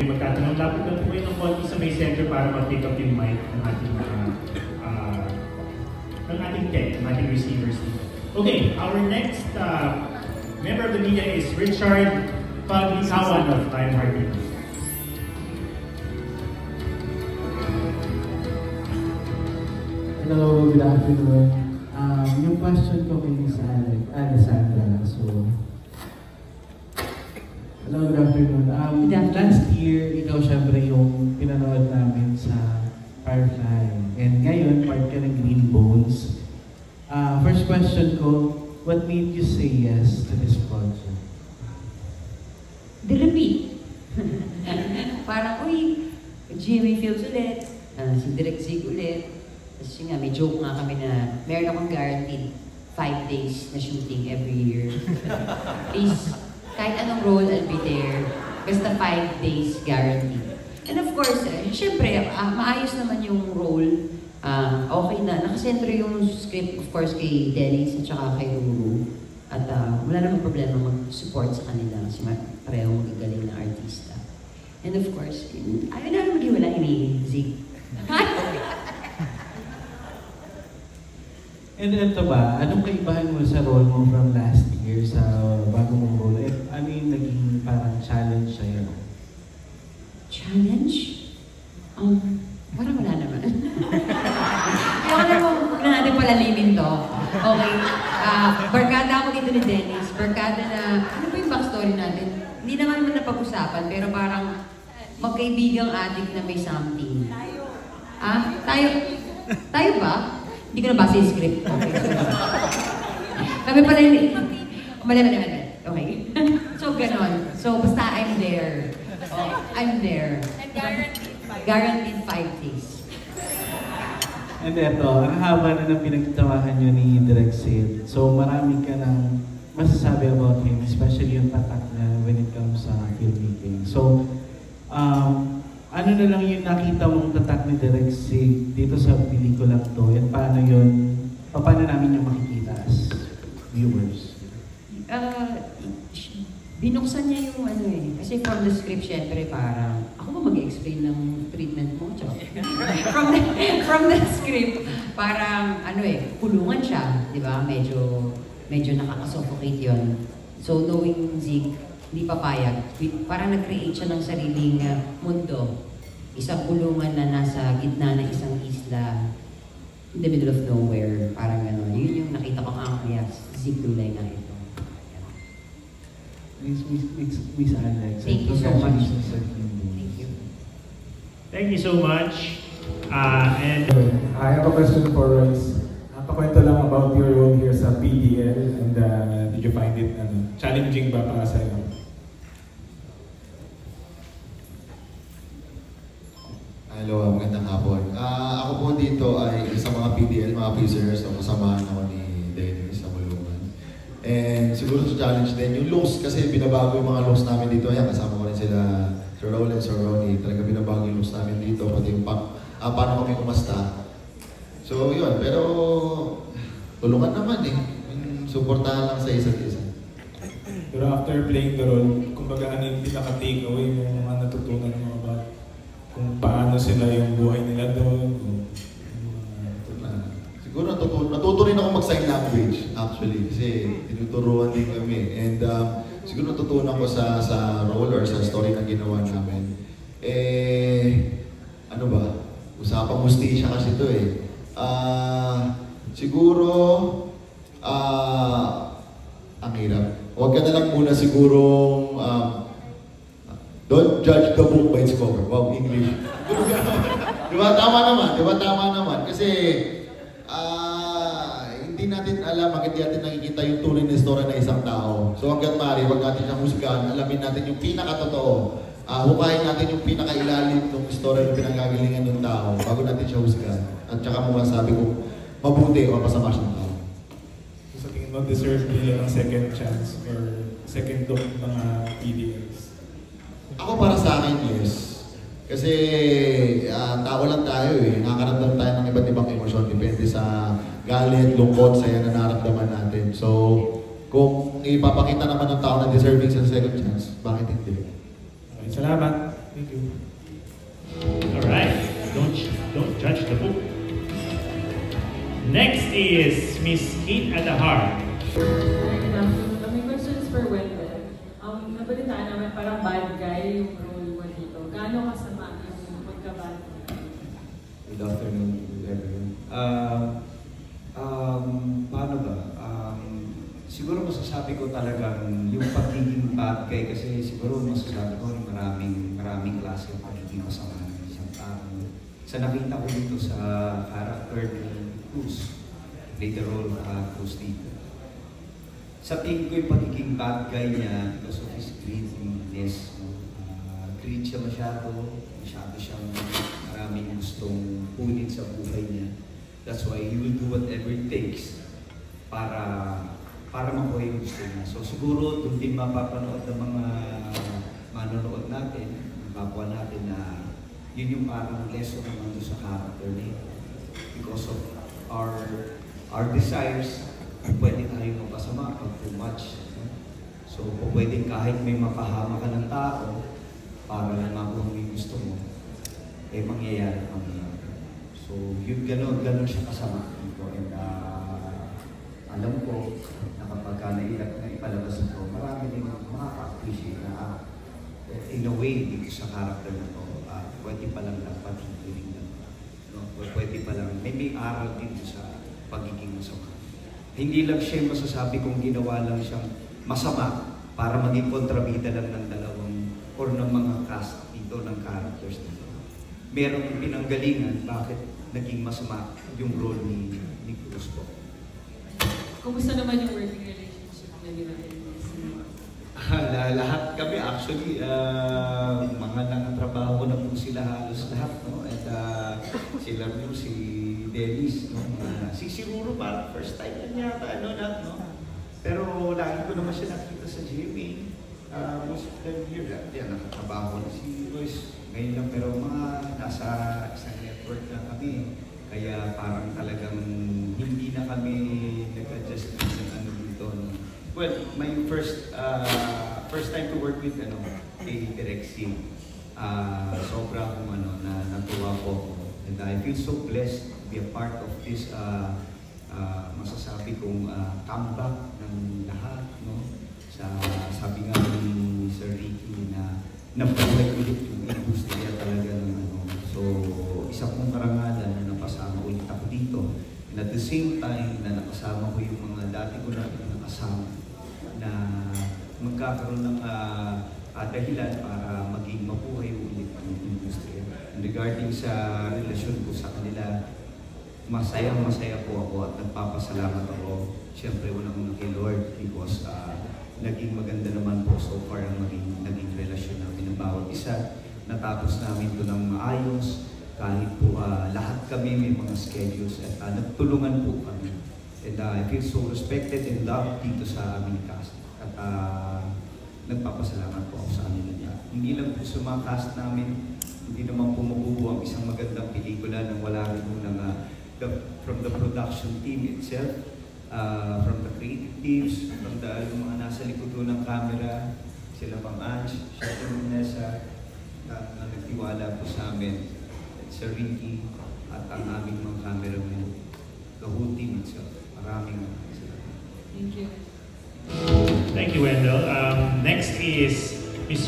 kayo magtatanong, lapit lang po kayo ng konti sa may center para mag-pick up yung mic ng ating tech, ng ating receivers. Okay, our next member of the media is Richard Paglisawan of Time Hearted. Hello, good afternoon. Yung question ko kay Miss Alessandra. So, hello, good afternoon. Last year, ikaw syempre yung pinanood namin sa Firefly. And ngayon, part ka ng Green Bones. First question ko, what made you say yes to this project? The repeat. Parang, uy, Jimmy Fields ulit, si Direk Zig ulit. Tapos yun nga, may joke nga kami na meron akong guaranteed 5 days na shooting every year. Please, kahit anong role, I'll be there. Basta 5 days guaranteed. And of course, syempre, maayos naman yung role. Okay na. Nakasentro yung script, of course, kay Dennis at saka kay Ruru. At wala namang problema mag-support sa kanila kasi pareho magagaling na artista. And of course, ayaw na mag-iwala ni Zig. And ito ba, anong kaibahan mo sa role mo from last year sa bago mong role? Ano yung naging parang challenge sa'yo? Challenge? Parang wala naman. Ayaw na huwag na natin palalimin to. Okay. Barkada ako dito ni Dennis. Barkada na, ano ba yung backstory natin? Hindi naman mo napag-usapan, pero parang magkaibigang adik na may something. Tayo ba? Hindi ko nabasa yung script. Okay. Kami pala yung... Mali. Okay. So, ganon. So, basta I'm there. Oh, I'm there. And guaranteed 5 days. And eto, ang haba na ng pinagtawahan nyo ni Direk Sid. So, marami ka ng masasabi about him, especially yung tatak na when it comes sa filmmaking. So, ano na lang yung nakita mong tatak ni Direk Sid dito sa pelikula to, and paano namin yung makikita as viewers? Binuksan niya yung ano kasi from the script, syempre parang, ako ba mag-explain ng treatment mo? from the script, parang kulungan siya, di ba? Medyo nakaka-suffocate yun. So knowing Zig, hindi papayag, parang nag-create siya ng sariling mundo. Isang kulungan na nasa gitna ng isang isla, in the middle of nowhere, parang gano'n. Yun yung nakita ko kaya Zig Dulay na ito. Miss Alex. Thank you so much. Thank you. Thank you so much. And I have a question for Royce. Pakwento lang about your role here sa PDL, and did you find it challenging ba para sa iyo? Hello, magandang hapon. Ako po dito ay isa mga PDL, mga prisoners, o kasamahan ako ni Dennis sa Mulungan. And siguro sa challenge din, yung looks kasi binabago yung mga looks namin dito. Ayan, kasama ko rin sila Sir Roland, Sir Ronnie. Talaga binabago yung looks namin dito, pati yung paano kami umasta. So yun, pero tulungan naman suportahan lang sa isa't isa. Pero after playing the role, kumbaga ano yung pinaka-take away mo, mga natutunan mo about kung paano sila yung buhay nila doon? Siguro natuto rin ako mag-sign language actually kasi tinuturuan din kami. And siguro natutunan ko sa role or sa story na ginawa namin. Ano ba? Usapang hustisya kasi ito siguro ang hirap. Huwag ka na lang muna sigurong don't judge the book by its cover. Wow, English. Diba? Tama naman. Kasi hindi natin alam, hindi natin nakikita yung tunay na istorya ng isang tao. So hanggang maaari, huwag natin siyang husgahan. Alamin natin yung pinakatotoo. Hukayin natin yung pinakailalim ng istorya ng pinanggagalingan ng tao bago natin siya husgahan. At saka mo masabi kung mabuti o masama siyang tao. So sa tingin mo, deserve nila ng second chance or second look ng mga PDLs? Ako para sa akin, yes. Kasi tao lang tayo nakakaramdam tayo ng iba't ibang emosyon. Depende sa galit, lungkot, saya na nararamdaman natin. So, kung ipapakita naman ng tao na deserving sa second chance, bakit hindi? Okay, salamat. Thank you. All right. Don't judge the book. Next is Miss Kate Adahar. May questions for Wendell. Nabalitaan naman parang bad guy yung role mo dito. Gaano kasama yung pagka-bad guy? Good afternoon to everyone. Paano ba? Siguro masasabi ko talagang yung pagiging bad guy kasi siguro masasabi ko maraming klase yung pagiging masama ng isang tao. Sa nakita ko dito sa character ni Cruz, play the role of Cruz dito. Sa tingin ko yung pagiging bad guy niya because of his greediness. Greed siya masyado siyang maraming gustong punit sa buhay niya. That's why he will do whatever it takes para makuha yung gusto niya. So siguro doon din mapapanood ng mga manonood natin, kapwa natin na yun yung parang lesson naman doon sa character niya. Because of our desires, pwede tayong mapasama pag too much. So pwedeng kahit may mapahama ka ng tao para lang makuha mo yung gusto mo, mangyayari ang So yun ganon siya kasama dito. And alam ko na kapag naipalabas ito, marami din makaka-appreciate na in a way dito sa character na to, pwede palang dapat hindi lang. No? Pwede palang, may aral dito sa pagiging masama. Hindi lang siya masasabi kung ginawa lang siyang masama para maging kontrabida lang ng dalawang or ng mga cast dito ng characters dito. Merong pinanggalingan bakit naging masama yung role ni Cruz po. Kumusta naman yung working relationship na natin? Lahat kami actually, mga nangatrabaho na po sila halos lahat, no? At sila po si Dennis, no? Si Siguro ba, first time na yata, no? Pero lagi ko naman siya nakita sa GMA. Most of the year, nakatrabaho na si Royce. Ngayon lang, pero mga nasa isang network na kami. Kaya parang talagang hindi na kami nag-adjust ng ano dito. No? Well, my first time to work with kay Direk Sig. Sobra akong na natuwa ko. And I feel so blessed to be a part of this masasabi kong comeback ng lahat. No? Sabi nga ni Sir Ricky na nabuhay ulit yung industriya talaga ng So, isa kong karangalan na napasama ulit ako dito. And at the same time, na nakasama ko yung mga dati ko natin nakasama na magkakaroon ng dahilan para maging mabuhay ulit ang industriya. And regarding sa relasyon ko sa kanila, masaya po ako at nagpapasalamat ako. Siyempre, unang-una kay Lord because naging maganda naman po so far ang naging relasyon namin ng bawat isa. Natapos namin ito ng maayos kahit po lahat kami may mga schedules at nagtulungan po kami. And I feel so respected and loved dito sa aming cast. At nagpapasalamat po ako sa kanila. Hindi lang po sa mga cast namin, hindi naman po mabubuo ang isang magandang pelikula nang wala rin po from the production team itself, from the creative teams, from yung mga nasa likod ng camera, sila Ma'am Ange, siya po Nessa, na nagtiwala po sa amin, Sir Ricky, at ang aming mga cameramen, the whole team itself. Maraming salamat. Thank you. Thank you, Wendell. Next is Mr.